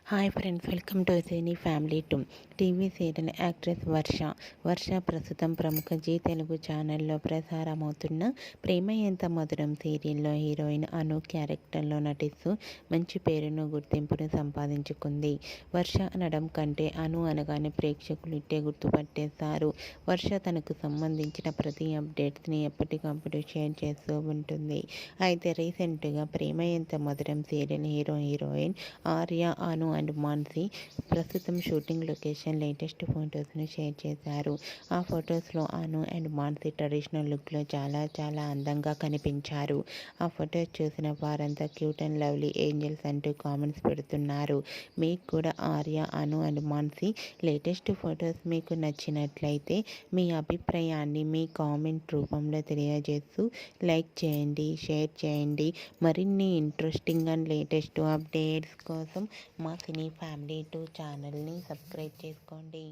Hi friends, welcome to cine family to TV serial actress Varsha ప్రస్తుతం ప్రముఖ G Telugu ఛానల్లో ప్రసారమవుతున్న ప్రేమ ఎంత మధురం సీరియల్లో హీరోయిన్ అను క్యారెక్టర్లో నటిస్తూ మంచి పేరును గుర్తింపును సంపాదించుకుంది. వర్ష అనడం కంటే అను అనగానే ప్రేక్షకులు ఇట్టే గుర్తుపట్టేస్తారు. వర్ష తనకు సంబంధించిన ప్రతి అప్డేట్స్ని ఎప్పటికప్పుడు షేర్ చేస్తూ ఉంటుంది. అయితే రీసెంట్గా ప్రేమ ఎంత మధురం serial heroine Arya, Anu and Mansi ప్రస్తుతం షూటింగ్ లొకేషన్ లేటెస్ట్ ఫొటోస్ను షేర్ చేశారు. ఆ ఫొటోస్లో అను అండ్ మాన్సి ట్రెడిషనల్ లుక్లో చాలా అందంగా కనిపించారు. ఆ ఫొటోస్ చూసిన వారంతా క్యూట్ అండ్ లవ్లీ ఏంజల్స్ అంటూ కామెంట్స్ పెడుతున్నారు. మీకు కూడా ఆర్య, అను అండ్ మాన్సి లేటెస్ట్ ఫొటోస్ మీకు నచ్చినట్లయితే మీ అభిప్రాయాన్ని మీ కామెంట్ రూపంలో తెలియజేస్తూ లైక్ చేయండి, షేర్ చేయండి. మరిన్ని ఇంట్రెస్టింగ్ అండ్ లేటెస్ట్ అప్డేట్స్ కోసం మా సినీ ఫ్యామిలీ 2 ఛానల్ని సబ్స్క్రైబ్ చేసుకోండి.